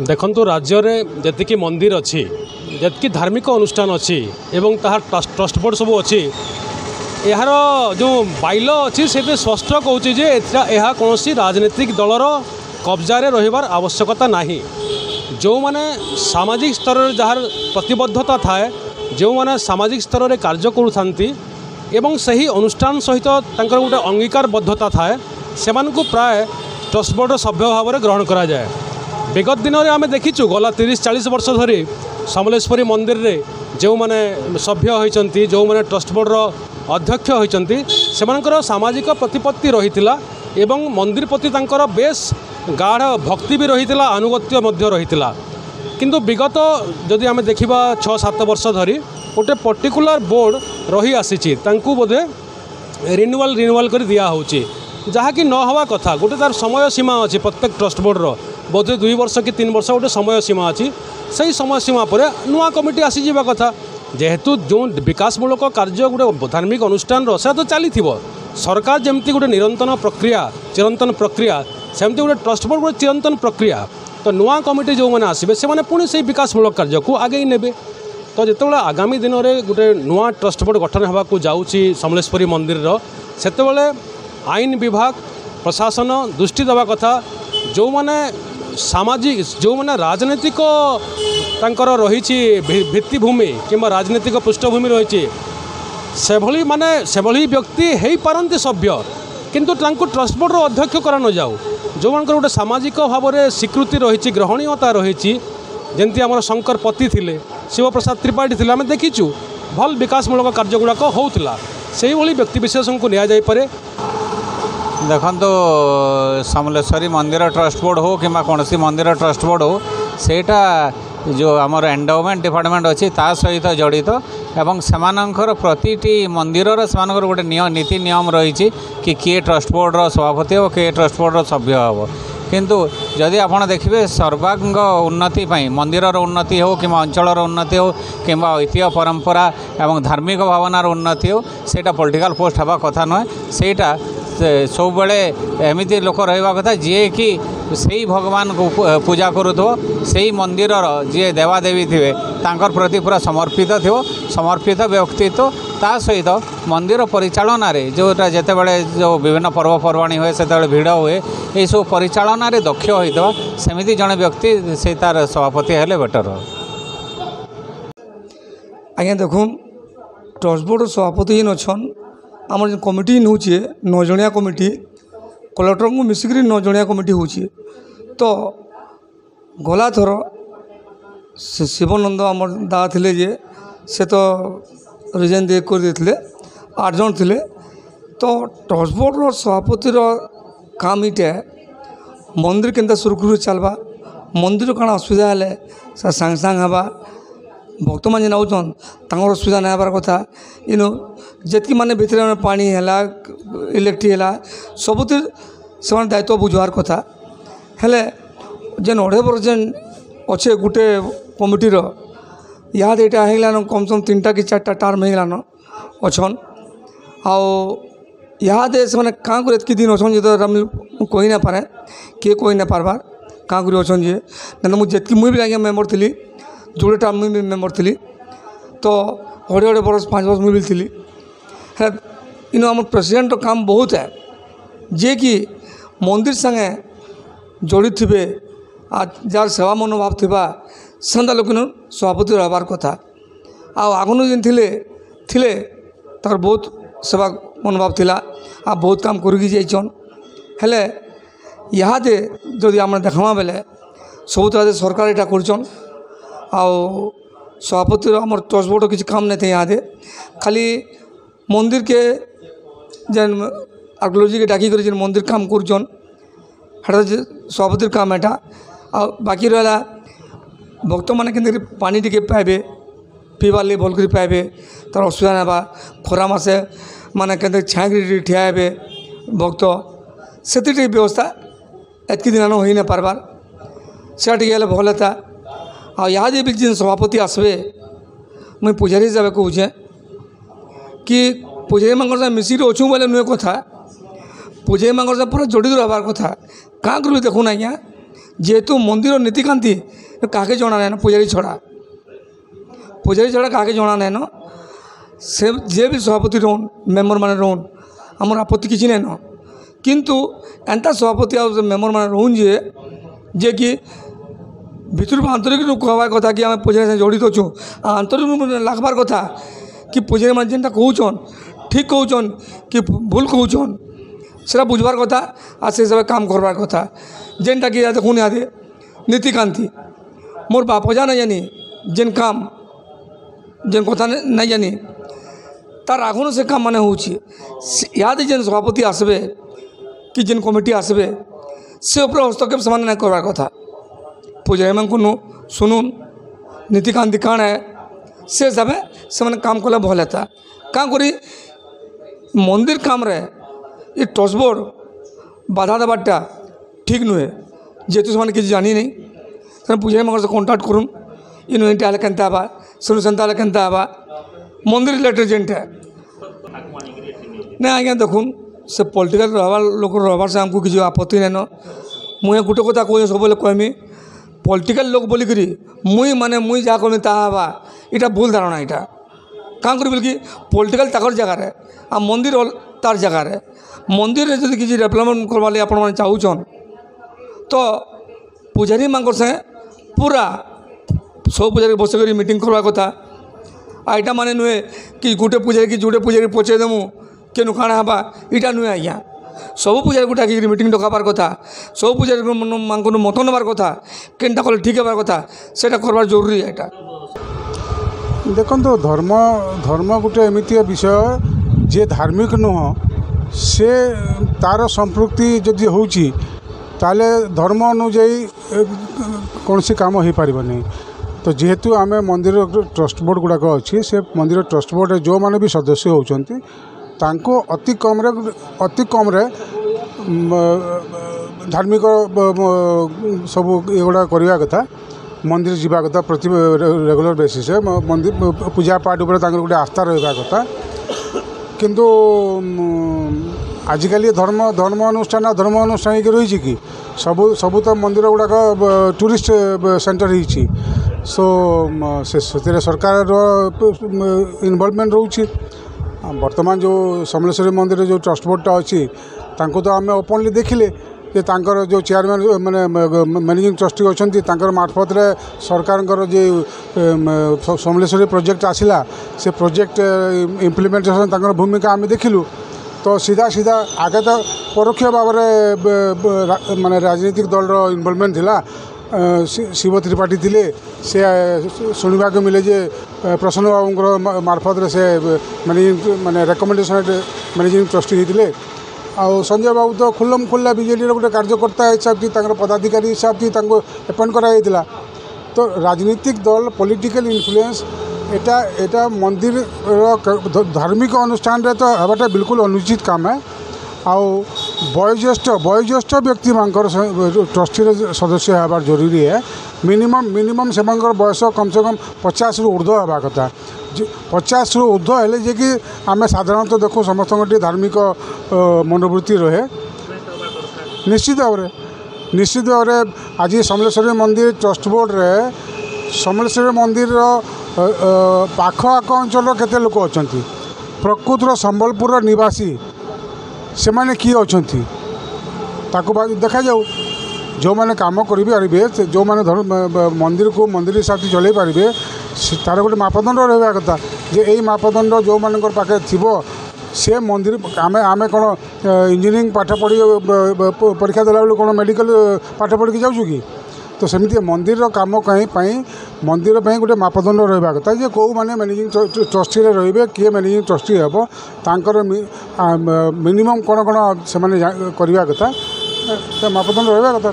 देखु राज्य में जी मंदिर अच्छी जी धार्मिक अनुष्ठान अच्छी एवं तार ट्रस्ट बोर्ड सब अच्छी यार जो बाइल अच्छी से स्पष्ट कहूँ यह कौन राजनीतिक दलर कब्जारे रहिबार आवश्यकता नहीं। जो मैंने सामाजिक स्तर जार प्रतिबद्धता थाए जो मैंने सामाजिक स्तर में कार्य करुथांती एवं सही अनुष्ठान सहित तांकर गोटे अंगीकारबद्धता थाए से प्राय ट्रस्ट बोर्ड सभ्य भाव में ग्रहण करा जाए। विगत दिन में आम देखीचु गला 30-40 वर्ष धरी समलेश्वरी मंदिर रे जो मैंने सभ्य होती जो मैंने ट्रस्ट बोर्डर अध्यक्ष होती से सामाजिक प्रतिपत्ति रही एवं मंदिर प्रति तांकर बेस गाढ़ भक्ति भी रही आनुगत्य रही किंतु विगत जदि आम देखा 6-7 वर्ष धरी गोटे पर्टिकुलर बोर्ड रही आसी बोधे रिन्यूअल कर दिया होची जहाँकि न हवा कथा गोटे तार समय सीमा अच्छी प्रत्येक ट्रस्ट बोर्डर बोधे 2 वर्ष कि 3 वर्ष गोटे समय सीमा अच्छी से समय सीमा पर नुआ कमिटी आसीजा कथा जेहेतु जो विकासमूलक कार्य गोटे धार्मिक अनुष्ठान रा तो चली सरकार जमती गोटे निरंतर प्रक्रिया चिरंतन प्रक्रिया सेमती गोटे ट्रस्ट बोर्ड गोटे चिरंतन प्रक्रिया तो नुआ कमिटी जो मैंने आसबे से पुणी से विकासमूलक कार्य को आगे ने तो जिते आगामी दिन में गोटे नुआ ट्रस्ट बोर्ड गठन होगा जाऊँगी समलेश्वरी मंदिर से आईन विभाग प्रशासन दृष्टि देवा कथा जो मैंने सामाजिक जो मैंने राजनीतिक तांकर रही भित्तिभूमि कि राजनीतिक पृष्ठभूमि रही से भली व्यक्ति हो पारती सभ्य किंतु ट्रस्ट बोर्ड अध्यक्ष करा न जाऊ जो मान गोटे सामाजिक भाव में स्वीकृति रही ग्रहणीयता रही जमती आम शंकर पति थे शिवप्रसाद त्रिपाठी थे आम देखीचु भल विकासमूलक कार्य गुड़ाक होता से व्यक्तिशेष को निपे। देखो समलेश्वरी मंदिर ट्रस्ट बोर्ड हो कि कौन सी मंदिर ट्रस्ट बोर्ड हो सेटा जो आमर एंडोमेंट डिपार्टमेंट अच्छी ता सहित जड़ित एवं सेमानंकर प्रतिटी मंदिर सेमानंकर गोटे नीति नियम रही कि किए ट्रस्ट बोर्ड सभापति हो किए ट्रस्ट बोर्ड सभ्य हो किंतु जदि आप देखिए सर्वांग उन्नति मंदिर उन्नति हो कि अंचल उन्नति हो कि ऐतिह्य परंपरा एवं धार्मिक भावनार उन्नति हो सेटा पॉलिटिकल पोस्ट हवा कथा नुहे सेटा सब बड़े एमती लोक रहा कथा जी कि से भगवान को पूजा करूथो से मंदिर जी देवादेवी थे तांकर प्रति पूरा समर्पित थो समर्पित व्यक्तित्व ता सहित मंदिर परिचालन जोटा जिते बड़े जो विभिन्न पर्वपर्वाणी हुए से भिड़ हुए ये सब परिचालन दक्ष होता सेमती जड़े व्यक्ति से तार सभापति हेले बेटर। आज्ञा देखो ट्रस्ट बोर्ड सभापति अच्छन आम कमिटी नौ 9 जणिया कमिटी कलेक्टर को मिसिक 9 जणिया कमिटी हो तो गला थर शिवानंद आम दादा थे जे से तो रिजाइन दे कर देते 8 जन थे तो ट्रस्ट बोर्ड सभापतिर काम इटे मंदिर केनता सुरखुरु चलवा मंदिर कण असुविधा हेले सांगे सांगे हवा भक्त मैंने नाउन तंगर असुविधा नहीं हबार कथा इनो जी माने भितर पानी है इलेक्ट्रिक है सबुति से दायित्व बुझवार कथा हेले जेन 2.5 वर्ष जेन अच्छे गोटे कमिटीर याद यहाँ होगलान कम से कम 3टा कि 4टा टर्म होगलान अच्छन आद से क्या कर एतकी दिन अच्छन जो कही ना पारे किए कही ना पार्बार क्या कर अच्छन जे ना मुझे मुझे भी आज्ञा मेम्बर थी जोड़े टाइम मुझे मेम्बर थी तो 2.5 वर्ष 5 वर्ष मुझे थी है इन आम प्रेसिडेंट काम बहुत है जे कि मंदिर संगे जड़ित थे जार सेवा मनोभाव थी से लोक सभापति रहार कथा आगुन जेन थिले तार बहुत सेवा मनोभाव थिला आ बहुत काम करके जाइछन हेले इहादे जदि आम देखमा बेले सब सरकार यहाँ करछन सभापति आम ट्रस्ट बोर्ड किसी काम नहीं थे यहाँ दे खाली मंदिर के जेन आर्कोलॉजी के डाकी कर मंदिर काम करछन सभापति काम एटा बाकी रहा भक्त मैंने के पानी टी पाइबे पीबार लगे भल कर पाइबे तार असुविधा ना खरा मासे माने के छाई ठिया हे भक्त से व्यवस्था एतकी दिन हो ना पार्बार से भल था याद भी जिन सभापति आसबे मुई पूजारी हिसाब से कहे कि पूजारी मांगर मिसिक अच्छू बोले नुहे कथा पूजारी मांगर पूरा जड़ित रहार कथा क्या कर देखुन आज्ञा जेहेतु मंदिर नीतिकांति काके जना नाइन पूजारी छड़ा काके जना नाइन से जे भी सभापति रोन मेम्बर माने रोन आमर आपत्ति किसी नाइन किंतु एंता सभापति आ मेम्बर माने रोन जे कि भितर आंतरिक कहबार कथा कि आम पूजारी से जड़ित अच्छु आंतरिक लागबार कथा कि पूजारी मैंने जेनटा कहन ठीक कहन कि भूल कहन से बुझबार कथा आ से सब काम करबार कथा जेनटा कि देखुन इहादे नीतिकांति मोर बाप ना जानी जेन काम जेन कथा नहीं जानी तार आगुन से काम माने होची इहादे जेन सभापति आसबे कि जेन कमिटी आसबे से ऊपर हस्तक्षेप से नहीं करबार कथा पूजारी मान शुनुन नीतिकांति काण है से हिसाब से काम कले भल होता क्या करी मंदिर काम रे ये ट्रस्ट बोर्ड बाधा देवाटा ठीक नुहे जेहेतु से किसी जानी नहीं से पूजारी मान से कंटाक्ट करूँ इन एंटा केन्ता हवा सुन सेन्ता केन्ता हवा मंदिर रिलेटेड जेनटा ना आज्ञा देखुन से पॉलिटिकल रहबार लोक रहबार से आमको किसी आपत्ति नहीं मुझे गोटे कथा कह सब कहमी पॉलिटिकल लोक बोलिकी मुई जहाँ कहमी ताहा इटा भूल धारणा इटा क्या कर कि पॉलिटिकल ताकर जगार आ मंदिर तार जगार मंदिर में जब किसी डेवलपमेंट करवा आपण मैंने चाहून तो पूजारी मान से पूरा सब पूजारी बस कर मीटिंग करवा कथा आईटा माने नुहे कि गोटे पूजारी कि जोटे पूजारी पहुँचेदेमु केनु काଣା हवा इटा नुहे आज्ञा सब पूजारी को डाक मीटिंग डकाबार कथा सब पूजारी मान मत नबार कथा केनटा कले ठीक हबार कथा सेटा करबार जरूरी है एटा देखो धर्म धर्म गोटे एमती विषय जे धार्मिक नुह से तार संपृक्ति जदि होची ताले धर्म अनुजाई कौन सी काम हो पार नहीं तो जेहेतु आम मंदिर ट्रस्ट बोर्ड गुड़ाक अच्छी से मंदिर ट्रस्ट बोर्ड जो मैंने भी सदस्य होती तांको अति कम रे धार्मिक सब एगुड़ा करवा कथा मंदिर जावा कथा प्रति रेगुलर बेसिस मंदिर पूजा पाठ उपर गोटे आस्था रहा कथा किंतु आजिकल धर्म अनुष्ठान धर्म अनुष्ठान रही कि सबू तो मंदिर गुड़ाक टूरिस्ट सेंटर होती सो से सरकार इनवॉल्वमेंट रोचे वर्तमान जो समलेश्वरी मंदिर जो ट्रस्ट बोर्डटा अच्छी तो आम ओपनली देखिले जे तांकर जो चेयरमैन माने मैनेजिंग ट्रस्टी अच्छा मार्फत सरकार जो समलेश्वरी प्रोजेक्ट आसला से प्रोजेक्ट इम्प्लीमेंटेशन तांकर भूमिका आम देखिलु तो सीधा सीधा आगे तो परोक्ष भाव माने राजनीतिक दल इनवॉल्वमेंट थिला शिव त्रिपाठी थिले से शुणा मिले जे प्रसन्न बाबू मार्फत से मैनेजिंग माने रेकमेंडेशन मैनेजिंग ट्रस्टी होते आ संजय बाबू तो खुल्लम खुल्ला बीजेडी गोटे कार्यकर्ता हिसाब से पदाधिकारी हिसाब से अपॉइंट कराइला तो राजनीतिक दल पॉलिटिकल इन्फ्लुएंस एटा मंदिर धार्मिक अनुष्ठान रे तो हवाटा बिल्कुल अनुचित काम है आउ वयोज्येष्ठ व्यक्ति मानकर ट्रस्टी सदस्य हबार जरूरी है मिनिमम से बयस कम से कम 50 रु ऊर्ध्व हवा कथा 50 रु ऊर्ध्व हेले जे कि आम साधारणतः देखो समस्त धार्मिक मनोवृत्ति रहे निश्चित भाव आज समलेश्वरी मंदिर ट्रस्ट बोर्ड रे समलेश्वरी मंदिर पाख आख अंचल केते लोक अच्छा प्रकृतर संबलपुर निवासी से माने किए अच्छा देखा जाऊ जो मैंने काम करेंगे जो मैंने मंदिर को मंदिर हिसाब से चल पारे तार गोटे मापदंड रहा कथा जे यही मापदंड जो मान पाखे थी से मंदिर आम कौन इंजीनियरिंग पाठ पढ़ी परीक्षा देला बेलू कौन मेडिकल पाठ पढ़ी जाऊँ कि तो सेमती मंदिर काम कहीं मंदिर गोटे मापदंड रहा कथा जे कौ मैंने मैनेजिंग ट्रस्टी रे किए मैनेजिंग ट्रस्टी हे तांकर मिनिमम कौन कौन से करवा कथा मापदंड रहा कथा।